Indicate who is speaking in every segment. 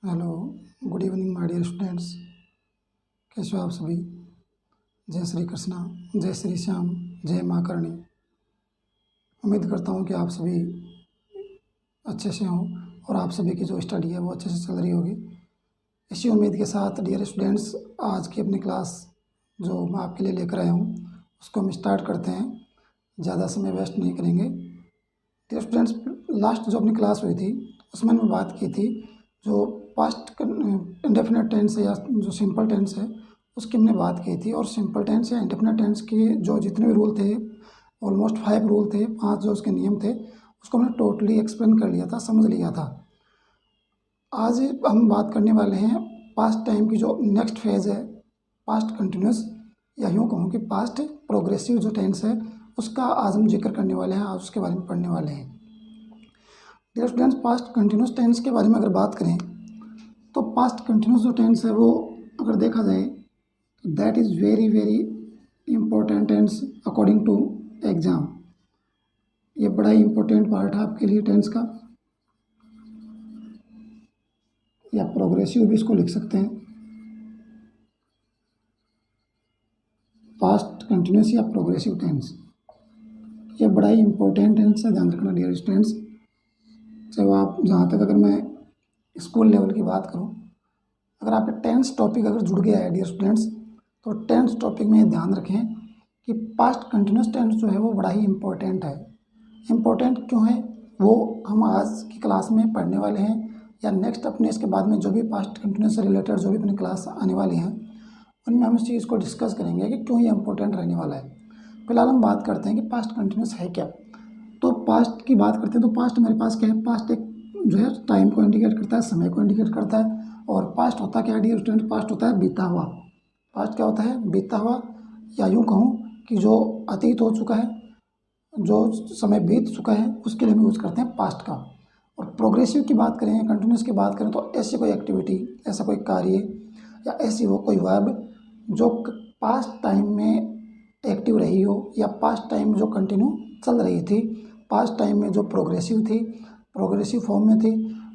Speaker 1: Hello, good evening my dear students. कैसे हो आप सभी? जय श्री कृष्णा, जय श्री श्याम, जय माँ करणी। उम्मीद करता हूँ कि आप सभी अच्छे से हों और आप सभी की जो स्टडी है वो अच्छे से चल रही होगी। इसी उम्मीद के साथ डियर स्टूडेंट्स, आज की अपनी क्लास जो मैं आपके लिए लेकर आया हूँ उसको हम स्टार्ट करते हैं। ज़्यादा समय वेस्ट नहीं करेंगे। डियर स्टूडेंट्स, लास्ट जो अपनी क्लास हुई थी उसमें हमने बात की थी जो पास्ट इंडेफिनेट टेंस है या जो सिंपल टेंस है उसकी हमने बात की थी। और सिंपल टेंस या इंडेफिनेट टेंस के जो जितने भी रूल थे, ऑलमोस्ट 5 रूल थे, 5 जो उसके नियम थे, उसको हमने टोटली एक्सप्लेन कर लिया था, समझ लिया था। आज हम बात करने वाले हैं पास्ट टाइम की जो नेक्स्ट फेज़ है, पास्ट कंटिन्यूस, या यूँ कहूँ कि पास्ट प्रोग्रेसिव जो टेंस है उसका आज हम जिक्र करने वाले हैं, आज उसके बारे में पढ़ने वाले हैं। Dear students, past continuous tense के बारे में अगर बात करें तो पास्ट कंटिन्यूस जो टेंस है वो अगर देखा जाए तो that is very very important tense according to exam. ये बड़ा ही इम्पोर्टेंट पार्ट है आपके लिए टेंस का, या प्रोग्रेसिव भी इसको लिख सकते हैं, पास्ट कंटिन्यूस या प्रोग्रेसिव टेंस। ये बड़ा ही इम्पोर्टेंट टेंस है, ध्यान रखना डियर स्टूडेंट्स। चाहे आप जहाँ तक अगर मैं स्कूल लेवल की बात करूँ, अगर आपका टेंस टॉपिक अगर जुड़ गया है डियर स्टूडेंट्स, तो टेंस टॉपिक में ध्यान रखें कि पास्ट कंटिन्यूस टेंस जो है वो बड़ा ही इम्पोर्टेंट है। इम्पोर्टेंट क्यों है वो हम आज की क्लास में पढ़ने वाले हैं, या नेक्स्ट अपने इसके बाद में जो भी पास्ट कंटिन्यूस से रिलेटेड जो भी अपनी क्लास आने वाली हैं उनमें हम इस चीज़ को डिस्कस करेंगे कि क्यों ये इम्पोर्टेंट रहने वाला है। फिलहाल हम बात करते हैं कि पास्ट कंटिन्यूस है क्या। तो पास्ट की बात करते हैं तो पास्ट हमारे पास क्या है? पास्ट एक जो है टाइम को इंडिकेट करता है, समय को इंडिकेट करता है। और पास्ट होता क्या है डियर स्टूडेंट? पास्ट होता है बीता हुआ। पास्ट क्या होता है? बीता हुआ, या यूँ कहूँ कि जो अतीत हो चुका है, जो समय बीत चुका है, उसके लिए हम यूज़ करते हैं पास्ट का। और प्रोग्रेसिव की बात करें, कंटिन्यूस की बात करें, तो ऐसी कोई एक्टिविटी, ऐसा कोई कार्य या ऐसी वो कोई वर्ब जो पास्ट टाइम में एक्टिव रही हो या पास्ट टाइम जो कंटिन्यू चल रही थी, पास्ट टाइम में जो प्रोग्रेसिव थी, प्रोग्रेसिव फॉर्म में थी,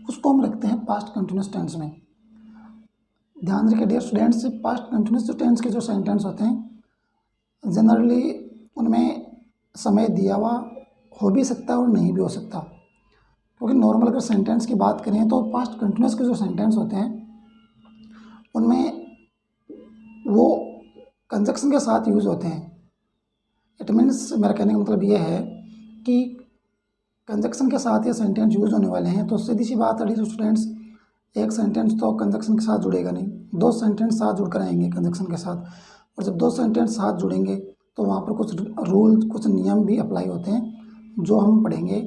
Speaker 1: उसको हम रखते हैं पास्ट कंटिन्यूस टेंस में। ध्यान रखिए dear students, past continuous tense के जो सेंटेंस होते हैं जनरली उनमें समय दिया हुआ हो भी सकता है और नहीं भी हो सकता। क्योंकि नॉर्मल अगर सेंटेंस की बात करें तो पास्ट कंटिन्यूस के जो सेंटेंस होते हैं उनमें वो कंजक्शन के साथ यूज़ होते हैं। इट मीन्स, मेरा कहने का मतलब ये है कि कंजक्शन के साथ ये सेंटेंस यूज़ होने वाले हैं। तो सीधी सी बात है डियर स्टूडेंट्स, एक सेंटेंस तो कंजक्शन के साथ जुड़ेगा नहीं, 2 सेंटेंस साथ जुड़ कर आएंगे कंजक्शन के साथ। और जब 2 सेंटेंस साथ जुड़ेंगे तो वहाँ पर कुछ रूल, कुछ नियम भी अप्लाई होते हैं जो हम पढ़ेंगे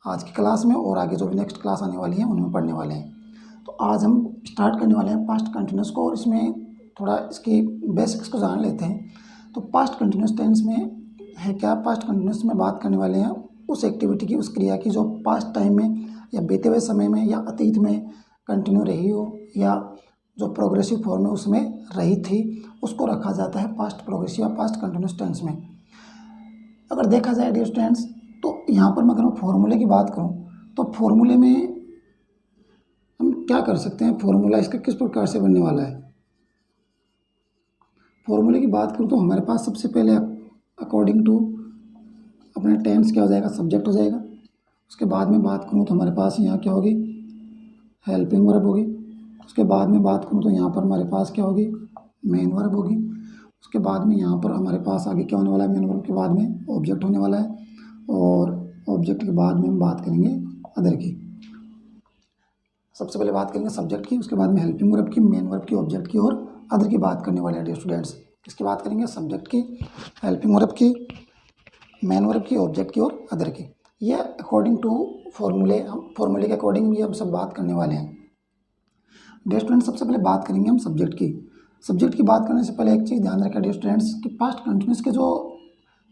Speaker 1: आज की क्लास में, और आगे जो भी नेक्स्ट क्लास आने वाली है उनमें पढ़ने वाले हैं। तो आज हम स्टार्ट करने वाले हैं पास्ट कंटिन्यूस को, और इसमें थोड़ा इसकी बेसिक्स को जान लेते हैं। तो पास्ट कंटिन्यूस टेंस में है क्या? पास्ट कंटिन्यूस में बात करने वाले हैं उस एक्टिविटी की, उस क्रिया की जो पास्ट टाइम में या बीते हुए समय में या अतीत में कंटिन्यू रही हो, या जो प्रोग्रेसिव फॉर्म में उसमें रही थी, उसको रखा जाता है पास्ट प्रोग्रेसिव या पास्ट कंटिन्यूस टेंस में। अगर देखा जाए डियर स्टूडेंट्स, तो यहाँ पर मैं अगर मैं फॉर्मूले की बात करूँ तो फॉर्मूले में हम क्या कर सकते हैं? फॉर्मूला इसका किस प्रकार से बनने वाला है? फॉर्मूले की बात करूँ तो हमारे पास सबसे पहले अकॉर्डिंग टू अपना टेंस क्या हो जाएगा? सब्जेक्ट हो जाएगा। उसके बाद में बात करूँ तो हमारे पास यहाँ क्या होगी? हेल्पिंग वर्ब होगी। उसके बाद में बात करूँ तो यहाँ पर हमारे पास क्या होगी? मेन वर्ब होगी। उसके बाद में यहाँ पर हमारे पास आगे क्या होने वाला है? मेन वर्ब के बाद में ऑब्जेक्ट होने वाला है, और ऑब्जेक्ट के बाद में हम बात करेंगे अदर की। सबसे पहले बात करेंगे सब्जेक्ट की, उसके बाद में हेल्पिंग वर्ब की, मेन वर्ब की, ऑब्जेक्ट की, और अदर की बात करने वाले हैं डियर स्टूडेंट्स। किसकी बात करेंगे? सब्जेक्ट की, हेल्पिंग वर्ब की, मेन वर्ब की, ऑब्जेक्ट की और अदर की। ये अकॉर्डिंग टू फॉर्मूले, हम फॉर्मूले के अकॉर्डिंग ये हम सब बात करने वाले हैं डियर स्टूडेंट्स। सबसे पहले बात करेंगे हम सब्जेक्ट की। सब्जेक्ट की बात करने से पहले एक चीज़ ध्यान रखें डियर स्टूडेंट्स कि पास्ट कंटिन्यूस के जो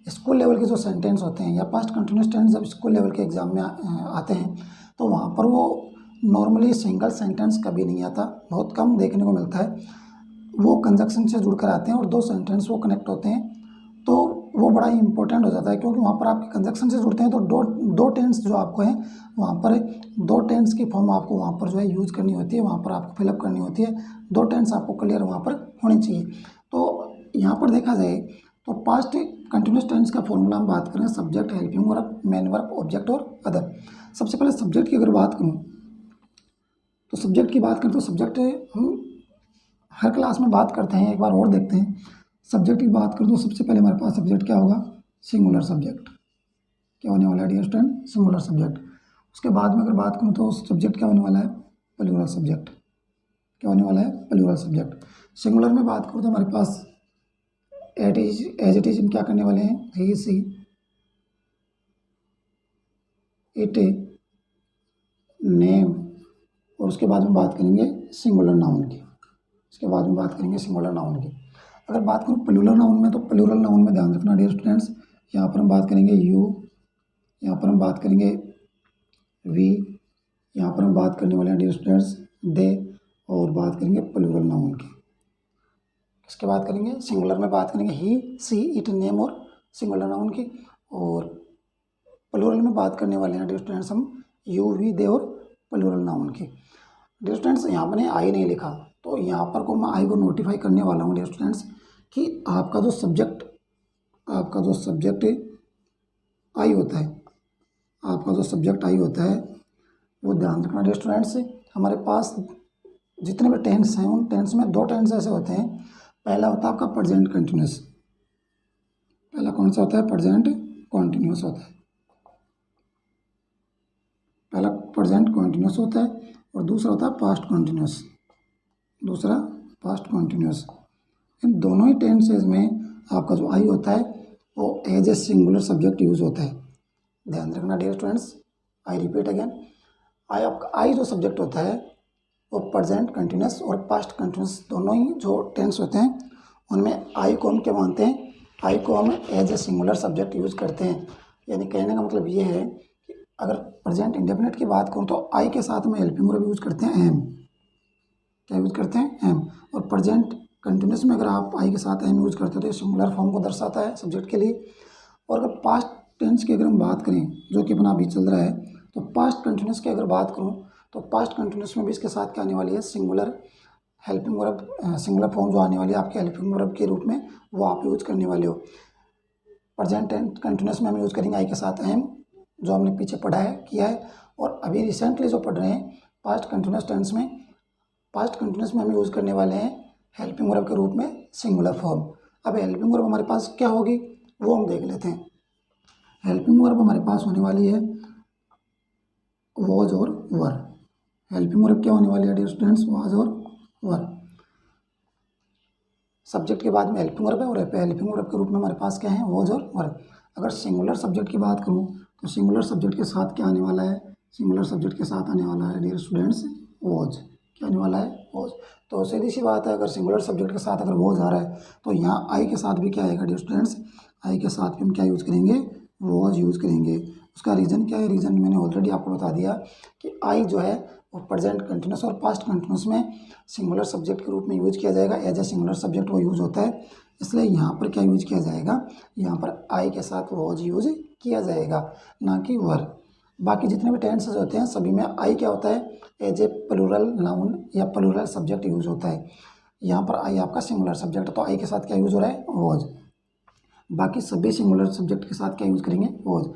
Speaker 1: स्कूल लेवल के जो सेंटेंस होते हैं, या पास्ट कंटिन्यूस टेंस जब स्कूल लेवल के एग्जाम में आते हैं तो वहाँ पर वो नॉर्मली सिंगल सेंटेंस कभी नहीं आता, बहुत कम देखने को मिलता है। वो कंजक्शन से जुड़कर आते हैं और 2 सेंटेंस वो कनेक्ट होते हैं। तो वो बड़ा ही इंपॉर्टेंट हो जाता है, क्योंकि वहाँ पर आपके कंजक्शन से जुड़ते हैं। तो दो टेंस जो आपको है वहाँ पर दो टेंस की फॉर्म आपको वहाँ पर जो है यूज़ करनी होती है, वहाँ पर आपको फिलअप करनी होती है। दो टेंस आपको क्लियर वहाँ पर होनी चाहिए। तो यहाँ पर देखा जाए तो पास्ट कंटिन्यूस टेंस का फॉर्मूला हम बात करें, subject, helping verb, main verb, object और अदर। सबसे पहले सब्जेक्ट की अगर बात करूँ तो सब्जेक्ट की बात करें तो सब्जेक्ट हम हर क्लास में बात करते हैं, एक बार और देखते हैं। सब्जेक्ट की बात करें तो सबसे पहले हमारे पास सब्जेक्ट क्या होगा, सिंगुलर सब्जेक्ट। क्या होने वाला है डियर स्टूडेंट, सिंगुलर सब्जेक्ट। उसके बाद में अगर बात करूँ तो सब्जेक्ट क्या होने वाला है, प्लूरल सब्जेक्ट। क्या होने वाला है, प्लूरल सब्जेक्ट। सिंगुलर में बात करूँ तो हमारे पास एज इट इज हम क्या करने वाले हैं, ही, सी, इट, नेम। और उसके बाद में बात करेंगे सिंगुलर नाउन की। इसके बाद में बात करेंगे सिंगुलर नाउन की। अगर बात करूँ प्लूरल नाउन में, तो प्लूरल नाउन में ध्यान रखना डियर स्टूडेंट्स, यहाँ पर हम बात करेंगे यू, यहाँ पर हम बात करेंगे वी, यहाँ पर हम बात करने वाले हैं डियर स्टूडेंट्स दे, और बात करेंगे प्लूरल नाउन की। इसके बात करेंगे सिंगुलर में बात करेंगे ही, सी, इट, नेम और सिंगुलर नाउन की। और प्लूरल में बात करने वाले हैं डियर स्टूडेंट्स हम यू, वी, दे और प्लूरल नाउन की। डियर स्टूडेंट्स यहाँ मैंने आई नहीं लिखा, तो यहाँ पर को मैं आई को नोटिफाई करने वाला हूँ डियर स्टूडेंट्स कि आपका जो सब्जेक्ट आई होता है, आपका जो सब्जेक्ट आई होता है वो ध्यान रखना डियर स्टूडेंट्स। हमारे पास जितने भी टेंस हैं उन टेंस में दो टेंस ऐसे होते हैं। पहला होता है आपका प्रेजेंट कंटिन्यूस। पहला कौन सा होता है, प्रेजेंट कंटिन्यूस होता है। पहला प्रेजेंट कंटिन्यूस होता है और दूसरा होता है पास्ट कंटिन्यूस। दूसरा पास्ट कंटिन्यूस। इन दोनों ही टेंसेज में आपका जो आई होता है वो as a singular subject use होता है। ध्यान रखना dear students, I repeat again, I जो सब्जेक्ट होता है वो प्रेजेंट कंटिन्यूस और पास्ट कंटिन्यूस दोनों ही जो टेंस होते हैं उनमें आई को हम क्या मानते हैं, आई को हम as a singular subject use करते हैं। यानी कहने का मतलब ये है कि अगर प्रेजेंट इंडेफिनिट की बात करूँ तो आई के साथ में हेल्पिंग वर्ब यूज करते हैं एम। क्या यूज करते हैं, एम। और प्रेजेंट कंटिन्यूस में अगर आप आई के साथ एम यूज करते हो तो ये सिंगुलर फॉर्म को दर्शाता है सब्जेक्ट के लिए। और अगर पास्ट टेंस की अगर हम बात करें जो कि अपना अभी चल रहा है, तो पास्ट कंटिन्यूस की अगर बात करूं तो पास्ट कंटिन्यूस में भी इसके साथ क्या आने वाली है, singular helping verb, singular form जो आने वाली है आपके हेल्पिंग वर्ब के रूप में वो आप यूज करने वाले हो। प्रेजेंट कंटिन्यूस में हम यूज करेंगे आई के साथ एम, जो हमने पीछे पढ़ा है किया है। और अभी रिसेंटली जो पढ़ रहे हैं पास्ट कंटिन्यूस टेंस में, पास्ट कंटिन्यूस में हम यूज़ करने वाले हैं हेल्पिंग वर्ब के रूप में सिंगुलर फॉर्म। अब हेल्पिंग वर्ब हमारे पास क्या होगी वो हम देख लेते हैं। हेल्पिंग वर्ब हमारे पास होने वाली है वॉज और वर। हेल्पिंग वर्ब क्या होने वाली है डियर स्टूडेंट्स, वॉज और वर। सब्जेक्ट के बाद में हेल्पिंग वर्ब है और हेल्पिंग वर्ब के रूप में हमारे पास क्या है, वॉज और वर। अगर सिंगुलर सब्जेक्ट की बात करूँ तो सिंगुलर सब्जेक्ट के साथ क्या आने वाला है, सिंगुलर सब्जेक्ट के साथ आने वाला है डियर स्टूडेंट्स वॉज। क्या आने वाला है, वॉज। तो सीधी सी बात है, अगर सिंगुलर सब्जेक्ट के साथ अगर वॉज आ रहा है तो यहाँ आई के साथ भी क्या आएगा डियर स्टूडेंट्स, आई के साथ भी हम क्या यूज़ करेंगे, वॉज यूज़ करेंगे। उसका रीज़न क्या है, रीज़न मैंने ऑलरेडी आपको बता दिया कि आई जो है वो प्रेजेंट कंटिन्यूस और पास्ट कंटिन्यूस में सिंगुलर सब्जेक्ट के रूप में यूज किया जाएगा। एज ए सिंगुलर सब्जेक्ट वो यूज होता है, इसलिए यहाँ पर क्या यूज किया जाएगा, यहाँ पर आई के साथ वॉज यूज किया जाएगा, ना कि वर। बाकी जितने भी टेंसेस होते हैं सभी में आई क्या होता है, एज ए प्लूरल नाउन या प्लूरल सब्जेक्ट यूज होता है। यहाँ पर आई आपका सिंगुलर सब्जेक्ट, तो आई के साथ क्या यूज हो रहा है, वॉज। बाकी सभी सिंगुलर सब्जेक्ट के साथ क्या यूज करेंगे, वॉज।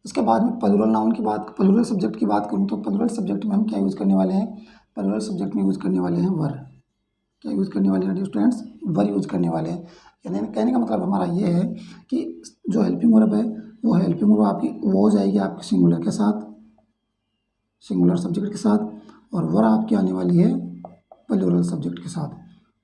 Speaker 1: इसके बाद में प्लूरल नाउन की बात, प्लूरल सब्जेक्ट की बात करूँ तो प्लूरल सब्जेक्ट में हम क्या यूज़ करने वाले हैं, प्लूरल सब्जेक्ट में यूज़ करने वाले हैं वर। क्या यूज़ करने वाले हैं स्टूडेंट्स, वर यूज़ करने वाले हैं। यानी कहने का मतलब हमारा ये है कि जो हेल्पिंग वर्ब है वो हेल्पिंग वर्ब आपकी वॉज आएगी आपके सिंगुलर के साथ, सिंगुलर सब्जेक्ट के साथ, और वर आपकी आने वाली है प्लूरल सब्जेक्ट के साथ।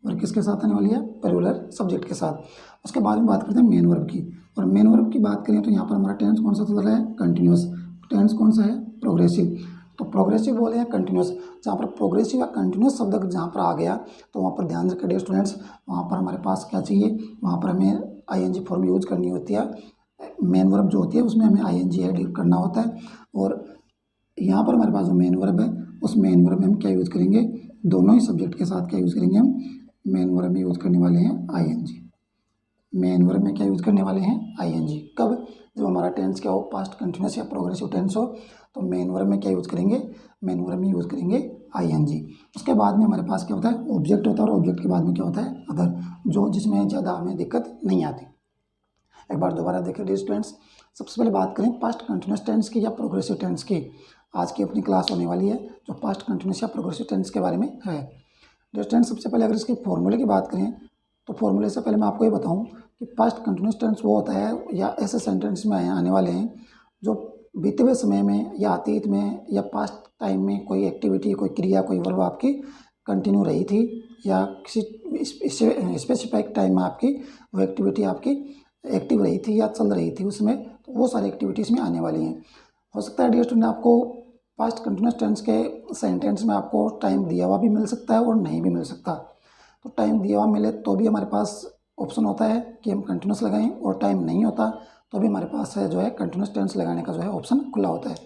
Speaker 1: वर किसके साथ आने वाली है, प्लूरल सब्जेक्ट के साथ। उसके बाद में बात करते हैं मेन वर्ब की, और मेन वर्ब की बात करें तो यहाँ पर हमारा टेंस कौन सा चल रहा है, कंटिन्यूस। टेंस कौन सा है, प्रोग्रेसिव। तो प्रोग्रेसिव बोले हैं कंटिन्यूस, जहाँ पर प्रोग्रेसिव या कंटिन्यूस शब्द जहाँ पर आ गया तो वहाँ पर ध्यान रखें स्टूडेंट्स, वहाँ पर हमारे पास क्या चाहिए, वहाँ पर हमें आईएनजी फॉर्म यूज करनी होती है। मेन वर्ब जो होती है उसमें हमें आईएनजी ऐड करना होता है। और यहाँ पर हमारे पास जो मेन वर्ब है उस मेन वर्ब में हम क्या यूज़ करेंगे, दोनों ही सब्जेक्ट के साथ क्या यूज़ करेंगे हम, मेन वर्ब में यूज़ करने वाले हैं आईएनजी। मेन वर्ब में क्या यूज़ करने वाले हैं, आईएनजी। कब, जब हमारा टेंस क्या हो, पास्ट कंटिन्यूस या प्रोग्रेसिव टेंस हो, तो मेन वर्ब में क्या यूज़ करेंगे, मेन वर्ब में यूज़ करेंगे आईएनजी। उसके बाद में हमारे पास क्या होता है, ऑब्जेक्ट होता है, और ऑब्जेक्ट के बाद में क्या होता है, अदर, जो जिसमें ज़्यादा हमें दिक्कत नहीं आती। एक बार दोबारा देखें डियर स्टूडेंट्स, सबसे पहले बात करें पास्ट कंटिन्यूस टेंस की या प्रोग्रेसिव टेंस की। आज की अपनी क्लास होने वाली है जो पास्ट कंटिन्यूस या प्रोग्रेसिव टेंस के बारे में है। डियर स्टूडेंट्स, सबसे पहले अगर इसके फॉर्मूले की बात करें तो फॉर्मूले से पहले मैं आपको ये बताऊं कि पास्ट कंटिन्यूस टेंस वो होता है या ऐसे सेंटेंस में आने वाले हैं जो बीते हुए समय में या अतीत में या पास्ट टाइम में कोई एक्टिविटी, कोई क्रिया, कोई वर्ब आपकी कंटिन्यू रही थी, या किसी स्पेसिफिक टाइम में आपकी वो एक्टिविटी आपकी एक्टिव रही थी या चल रही थी उसमें, तो वो सारी एक्टिविटीज़ में आने वाली हैं। हो सकता है डियर स्टूडेंट आपको पास्ट कंटिन्यूस टेंस के सेंटेंस में आपको टाइम दिया हुआ भी मिल सकता है और नहीं भी मिल सकता। तो टाइम दिया हुआ मिले तो भी हमारे पास ऑप्शन होता है कि हम कंटिन्यूस लगाएं, और टाइम नहीं होता तो भी हमारे पास है जो है कंटिन्यूस टेंस लगाने का जो है ऑप्शन खुला होता है।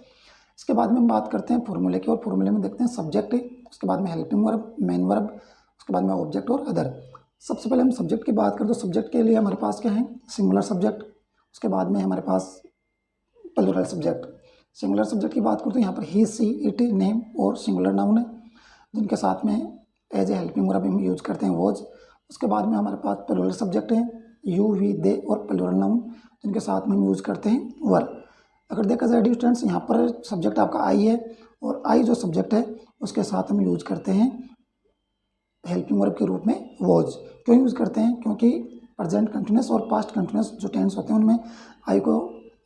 Speaker 1: इसके बाद में हम बात करते हैं फॉर्मूले की, और फॉर्मूले में देखते हैं सब्जेक्ट, उसके बाद में हेल्पिंग वर्ब, मेन वर्ब, उसके बाद में ऑब्जेक्ट और अदर। सबसे पहले हम सब्जेक्ट की बात करें तो सब्जेक्ट के लिए हमारे पास क्या है, सिंगुलर सब्जेक्ट, उसके बाद में हमारे पास प्लूरल सब्जेक्ट। सिंगुलर सब्जेक्ट की बात करूँ तो यहाँ पर ही, सी, इट, नेम और सिंगुलर नाउन है, जिनके साथ में एज ए हेल्पिंग वर्ब हम यूज करते हैं वॉज। उसके बाद में हमारे पास प्लूरल सब्जेक्ट है, यू, वी, दे और प्लूरल नाउन, जिनके साथ में हम यूज करते हैं वर। अगर देखा जाए डियर स्टूडेंट्स, यहाँ पर सब्जेक्ट आपका आई है, और आई जो सब्जेक्ट है उसके साथ हम यूज करते हैं हेल्पिंग वर्ब के रूप में वॉज। क्यों यूज़ करते हैं, क्योंकि प्रेजेंट कंटिन्यूस और पास्ट कंटिन्यूस जो टेंस होते हैं उनमें आई को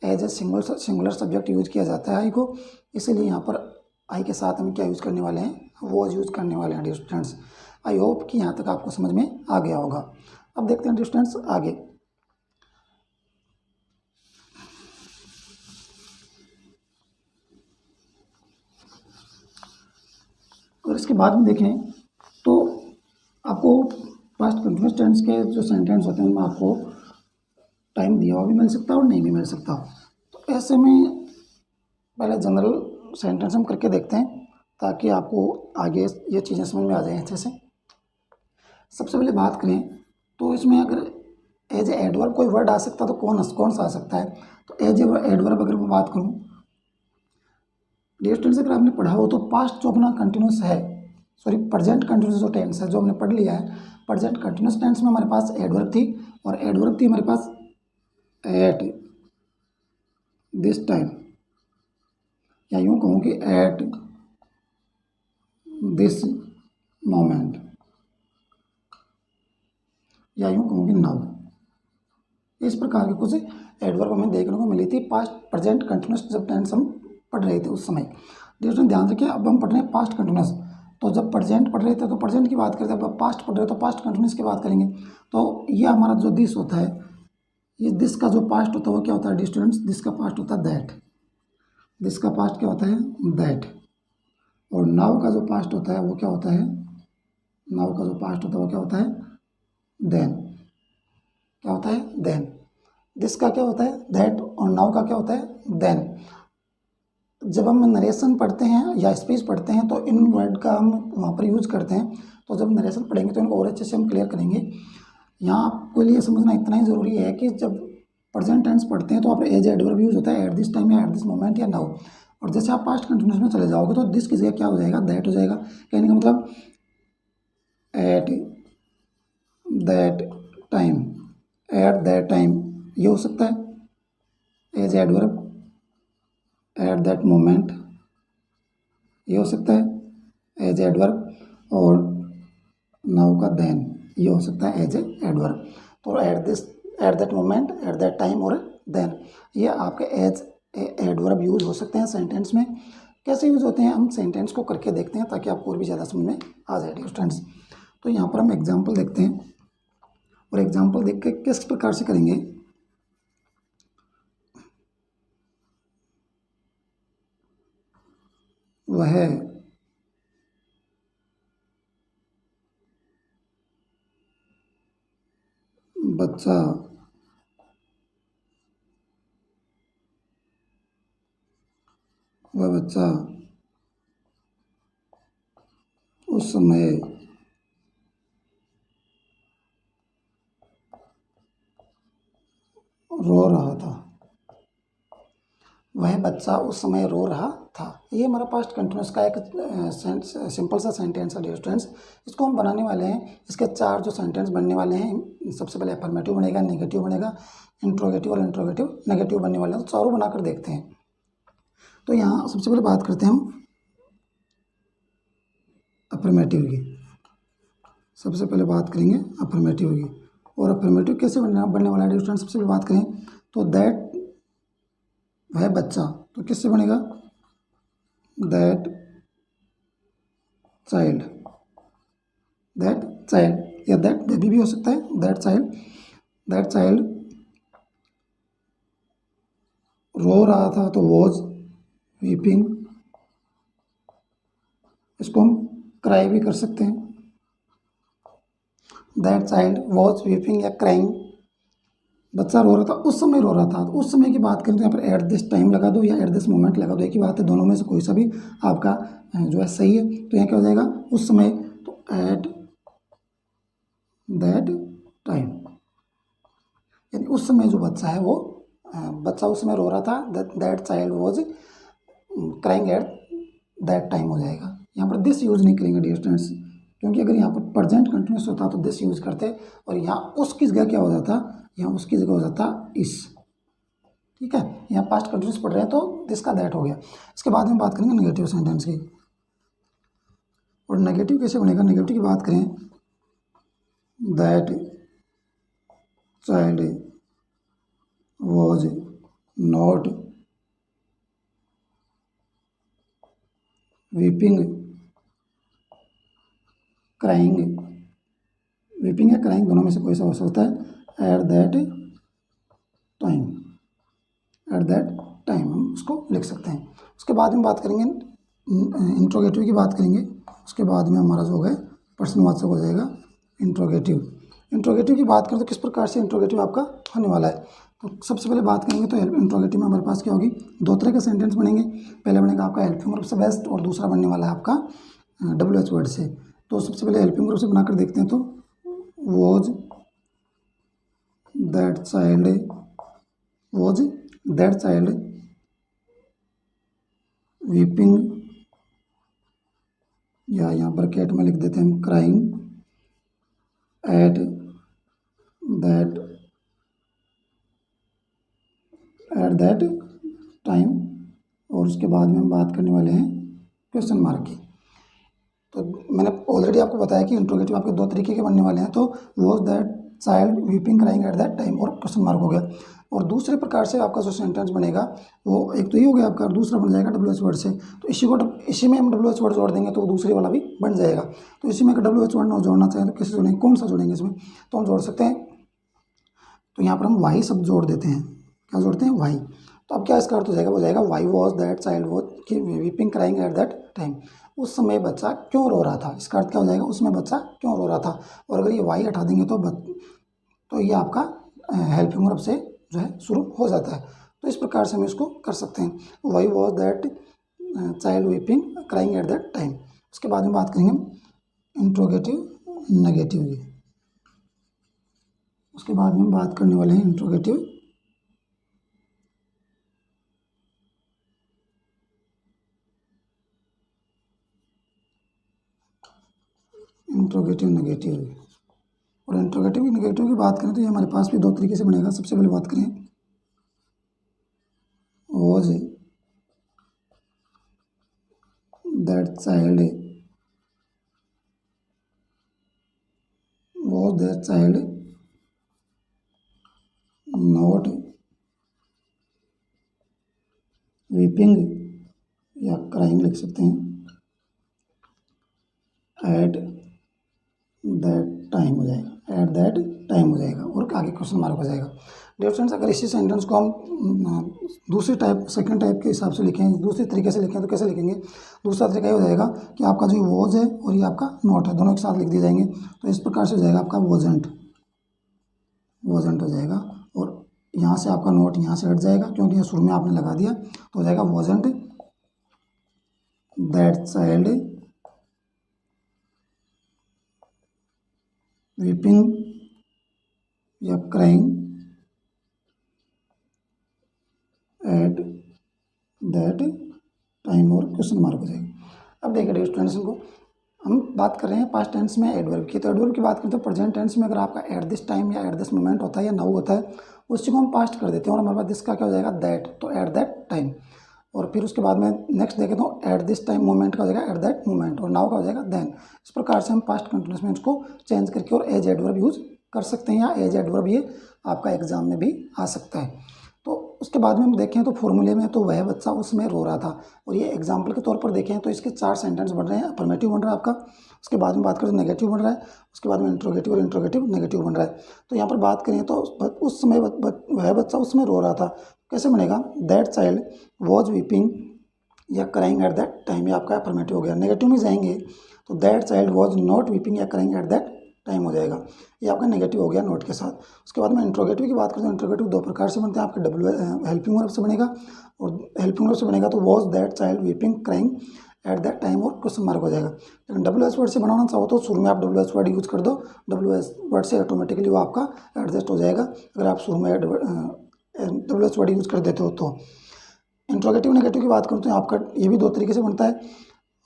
Speaker 1: as a singular subject use किया जाता है आई को, इसीलिए यहाँ पर आई के साथ हम क्या यूज़ करने वाले हैं, वॉज यूज़ करने वाले हैं डियर स्टूडेंट्स। आई होप कि यहाँ तक आपको समझ में आ गया होगा। अब देखते हैं डियर स्टूडेंट्स आगे। और इसके बाद में देखें तो आपको पास्ट कंटिन्यूस टेंस के जो सेंटेंस होते हैं उनमें आपको टाइम दिया हुआ भी मिल सकता है और नहीं भी मिल सकता। तो ऐसे में पहले जनरल सेंटेंस हम करके देखते हैं ताकि आपको आगे ये चीज़ें समझ में आ जाएं अच्छे से। सबसे पहले बात करें तो इसमें अगर एज ए एडवर्ब कोई वर्ड आ सकता तो कौन सा आ सकता है, तो एज ए एडवर्ब अगर मैं बात करूँ डियर स्टूडेंट्स, अगर आपने पढ़ा हो तो पास्ट जो अपना कंटिन्यूस है, सॉरी प्रेजेंट कंटिन्यूस जो टेंस है जो हमने पढ़ लिया है, प्रेजेंट कंटिन्यूस टेंस में हमारे पास एडवर्ब थी, और एडवर्ब थी हमारे पास एट दिस टाइम, या यूँ कहूँ कि एट दिस मोमेंट, या यूँ कहूँ कि नाउ। इस प्रकार के कुछ एडवर्ब हमें देखने को मिली थी पास्ट प्रेजेंट कंटिन्यूस जब टेंस हम पढ़ रहे थे उस समय। देखिए ध्यान रखिए, अब हम पढ़ रहे हैं पास्ट कंटिन्यूस, तो जब प्रेजेंट पढ़ रहे थे तो प्रेजेंट की बात करते हैं, अब पास्ट पढ़ रहे तो पास्ट कंटिन्यूस की बात करेंगे। तो ये हमारा जो दिस होता है, ये दिस का जो पास्ट होता है वो क्या होता है डियर स्टूडेंट्स, दिस का पास्ट होता है दैट, दिस का पास्ट क्या होता है दैट। और नाउ का जो पास्ट होता है वो क्या होता है, नाउ का जो पास्ट होता है वो क्या होता है देन, क्या होता है देन। दिस का क्या होता है दैट, और नाउ का क्या होता है देन। जब हम नरेशन पढ़ते हैं या स्पीच पढ़ते हैं तो इन वर्ड का हम वहाँ पर यूज करते हैं, तो जब नरेशन पढ़ेंगे तो इनको और अच्छे से हम क्लियर करेंगे। यहाँ आपके लिए समझना इतना ही ज़रूरी है कि जब प्रेजेंट टेंस पढ़ते हैं तो आप एज एडवर्ब यूज होता है एट दिस टाइम या एट दिस मोमेंट या नाउ, और जैसे आप पास्ट कंटिन्यूस में चले जाओगे तो दिस की जगह क्या हो जाएगा दैट हो जाएगा। कहने का मतलब at that time, at that time ये हो सकता है as adverb, at that moment ये हो सकता है एज एडवर्ब, और नाउ का देन ये हो सकता है एज ए एडवर्ब। तो at that moment, at that time और देन ये आपके एज एडवर्ब यूज हो सकते हैं सेंटेंस में। कैसे यूज होते हैं हम सेंटेंस को करके देखते हैं ताकि आपको और भी ज़्यादा समझ में आ जाए डियर स्टूडेंट्स। तो यहाँ पर हम एग्जाम्पल देखते हैं, और एग्जाम्पल देख के किस प्रकार से करेंगे। वह बच्चा वह बच्चा उस समय रो रहा था, वह बच्चा उस समय रो रहा था। ये हमारा पास्ट कंटिन्यूस का एक सिंपल सा सेंटेंस है डियर स्टूडेंट्स। इसको हम बनाने वाले हैं, इसके 4 जो सेंटेंस बनने वाले हैं, सबसे पहले अफर्मेटिव बनेगा, नेगेटिव बनेगा, इंट्रोगेटिव और इंट्रोगेटिव नेगेटिव बनने वाले हैं। तो चारों बनाकर देखते हैं। तो यहाँ सबसे पहले बात करते हैं हम अफर्मेटिव की। सबसे पहले बात करेंगे अफर्मेटिव की। और अफर्मेटिव कैसे बनने वाला है डियर स्टूडेंट्स, सबसे पहले बात करें तो दैट, वह बच्चा, तो किससे बनेगा, दैट चाइल्ड, दैट चाइल्ड या दैट बेबी भी हो सकता है, दैट चाइल्ड रो रहा था तो वॉज वीपिंग, इसको हम क्राई भी कर सकते हैं। दैट चाइल्ड वॉज वीपिंग या क्राइंग, बच्चा रो रहा था, उस समय रो रहा था। तो उस समय की बात करें तो यहाँ पर एट दिस टाइम लगा दो या एट दिस मोमेंट लगा दो, एक ही बात है, दोनों में से कोई सा भी आपका जो है सही है। तो यहाँ क्या हो जाएगा, उस समय, तो एट दैट टाइम, यानी उस समय जो बच्चा है वो बच्चा उस समय रो रहा था, that child was crying at that time हो जाएगा। यहाँ पर दिस यूज़ नहीं करेंगे डियर स्टूडेंट्स, क्योंकि अगर यहाँ पर प्रेजेंट कंटिन्यूस होता तो दिस यूज़ करते, और यहाँ उसकी जगह क्या हो जाता, यहाँ उसकी जगह हो जाता इस। ठीक है, यहाँ पास्ट कंटिन्यूस पढ़ रहे हैं तो दिस का दैट हो गया। इसके बाद में बात करेंगे नेगेटिव सेंटेंस की। और नेगेटिव कैसे बनेगा, नेगेटिव की बात करें, that child was not weeping, crying, weeping या क्राइंग दोनों में से कोई सा हो सकता है, eight that time, at that time हम उसको लिख सकते हैं। उसके बाद में बात करेंगे इंट्रोगेटिव की बात करेंगे। उसके बाद में हमारा जो है प्रश्नवाचक हो जाएगा इंट्रोगेटिव। इंट्रोगेटिव की बात करें तो किस प्रकार से इंट्रोगेटिव आपका होने वाला है, तो सबसे पहले बात करेंगे तो इंट्रोगेटिव में हमारे पास क्या होगी, 2 तरह के सेंटेंस बनेंगे। पहले बनेगा आपका हेल्पिंग वर्ब से बेस्ट, और दूसरा बनने वाला है आपका WH वर्ड से। तो सबसे पहले हेल्पिंग वर्ब से बनाकर देखते हैं। तो was that child, was that child weeping, या यहाँ पर कैट में लिख देते हैं हम क्राइंग एट दैट टाइम। और उसके बाद में हम बात करने वाले हैं क्वेश्चन मार्क की। तो मैंने ऑलरेडी आपको बताया कि इंट्रोगेटिव आपके 2 तरीके के बनने वाले हैं। तो was that child weeping crying at that time, और क्वेश्चन मार्क हो गया। और दूसरे प्रकार से आपका जो सेंटेंस बनेगा वो एक तो ये हो गया आपका, दूसरा बन जाएगा WH वर्ड से। तो इसी में हम WH वर्ड जोड़ देंगे तो दूसरे वाला भी बन जाएगा। तो इसी में अगर WH वर्ड जोड़ना चाहें तो कैसे जोड़ेंगे, कौन सा जोड़ेंगे इसमें, तो हम जोड़ सकते हैं, तो यहाँ पर हम वाई शब्द जोड़ देते हैं। क्या जोड़ते हैं, वाई। तो अब क्या इसका अर्थ हो जाएगा, वो जाएगा why was that child was कि weeping crying at that time, उस समय बच्चा क्यों रो रहा था। इसका अर्थ क्या हो जाएगा, उसमें बच्चा क्यों रो रहा था। और अगर ये वाई हटा देंगे तो ये आपका हेल्पिंग वर्ब से जो है शुरू हो जाता है। तो इस प्रकार से हम इसको कर सकते हैं, Y was that child weeping crying at that time. उसके बाद में बात करेंगे हम इंट्रोगेटिव नेगेटिव की। उसके बाद में हम बात करने वाले हैं इंट्रोगेटिव नेगेटिव। और इंट्रोगेटिव नेगेटिव की बात करें तो ये हमारे पास भी 2 तरीके से बनेगा। सबसे पहले बात करें was that child not weeping या क्राइंग लिख सकते हैं एट दैट टाइम हो जाएगा, एट दैट टाइम हो जाएगा, और आगे क्वेश्चन मार्क हो जाएगा। डियर फ्रेंड्स, अगर इसी सेंटेंस को हम दूसरी टाइप, सेकंड टाइप के हिसाब से लिखें, दूसरी तरीके से लिखें तो कैसे लिखेंगे, दूसरा तरीका ये हो जाएगा कि आपका जो वॉज है और ये आपका नॉट है, दोनों एक साथ लिख दिए जाएंगे। तो इस प्रकार से हो जाएगा आपका वॉजेंट हो जाएगा, और यहाँ से आपका नोट यहाँ से हट जाएगा क्योंकि ये शुरू में आपने लगा दिया। तो हो जाएगा वॉजेंट दैट चाइल्ड वीपिंग या क्राइंग एट दैट टाइम और क्वेश्चन मार्क हो जाएगा। अब देखिए डियर स्टूडेंट्स, इनको हम बात कर रहे हैं पास्ट टेंस में एडवर्ब की। तो एडवर्ब की बात करें तो प्रेजेंट टेंस में अगर आपका एट दिस टाइम या एट दिस मोमेंट होता है या नाउ होता है, उस चीज़ को हम पास्ट कर देते हैं और हमारे पास दिस का क्या हो जाएगा, दैट। तो एट दैट टाइम, और फिर उसके बाद में नेक्स्ट देखें तो एट दिस टाइम मोमेंट का हो जाएगा एट दैट मोमेंट, और नाउ का हो जाएगा देन। इस प्रकार से हम पास्ट कंटिन्यूस में इसको चेंज करके और एज एडवर्ब यूज कर सकते हैं, या एज एडवर्ब ये आपका एग्जाम में भी आ सकता है। तो उसके बाद में हम देखें तो फॉर्मूले में तो वह बच्चा उसमें रो रहा था, और ये एग्जाम्पल के तौर पर देखें तो इसके 4 सेंटेंस बन रहे हैं। अफर्मेटिव बन रहा है आपका, उसके बाद में बात करें तो नेगेटिव बन रहा है, उसके बाद में इंट्रोगेटिव और इंट्रोगेटिव नेगेटिव बन रहा है। तो यहाँ पर बात करें तो उस समय वह बच्चा उसमें रो रहा था, कैसे बनेगा, दैट चाइल्ड वॉज वीपिंग या क्राइंग एट दैट टाइम, ये आपका अफर्मेटिव हो गया। नेगेटिव में जाएंगे तो that child was not weeping या क्राइंग एट दैट टाइम हो जाएगा, ये आपका नेगेटिव हो गया नोट के साथ। उसके बाद में इंट्रोगेटिव की बात करें तो इंट्रोगेटिव 2 प्रकार से बनते हैं आपके, डब्ल्यू हेल्पिंग वर्ब से बनेगा, और हेल्पिंग वर्ब से बनेगा तो was that child weeping crying at that time और क्वेश्चन मार्क हो जाएगा। लेकिन डब्ल्यू एस वर्ड से बनाना चाहो तो शुरू में आप डब्ल्यू एस वर्ड यूज कर दो, डब्ल्यू एस वर्ड से ऑटोमेटिकली वो आपका एडजस्ट हो जाएगा अगर आप शुरू में डब्ल्यू एस वर्ड यूज कर देते हो तो। इंट्रोगेटिव नेगेटिव की बात करूँ तो आपका ये भी 2 तरीके से बनता है,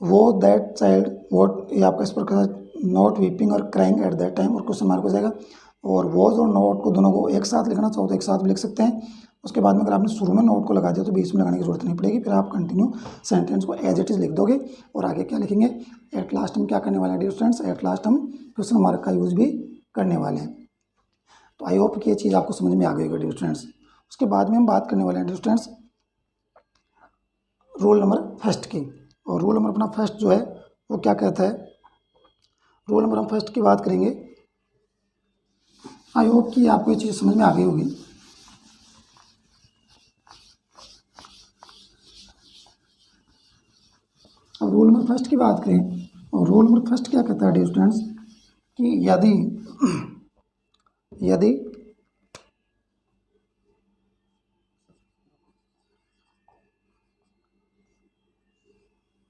Speaker 1: वो दैट चाइल्ड वॉट, ये आपका इस प्रकार नॉट वीपिंग और क्राइंग एट दैट टाइम और क्वेश्चन मार्क हो जाएगा। और वॉज और नोट को दोनों को एक साथ लिखना चाहो तो एक साथ भी लिख सकते हैं। उसके बाद में अगर आपने शुरू में नोट को लगा दिया तो बीच में लगाने की जरूरत नहीं पड़ेगी, फिर आप कंटिन्यू सेंटेंस को एज इट इज लिख दोगे और आगे क्या लिखेंगे, एट लास्ट हम क्या करने वाले हैं डियर स्टूडेंट्स, एट लास्ट हम क्वेश्चन मार्क का यूज भी करने वाले हैं। तो आई होप कि ये चीज़ आपको समझ में आ गई होगी डियर स्टूडेंट्स। उसके बाद में हम बात करने वाले हैं dear students rule number first की, और रूल नंबर अपना फर्स्ट जो है वो क्या कहता है, रूल नंबर हम फर्स्ट की बात करेंगे। आई होप कि आपको ये चीज़ समझ में आ गई होगी। अब रूल नंबर फर्स्ट की बात करें, और रूल नंबर फर्स्ट क्या कहता है डियर स्टूडेंट्स कि यदि यदि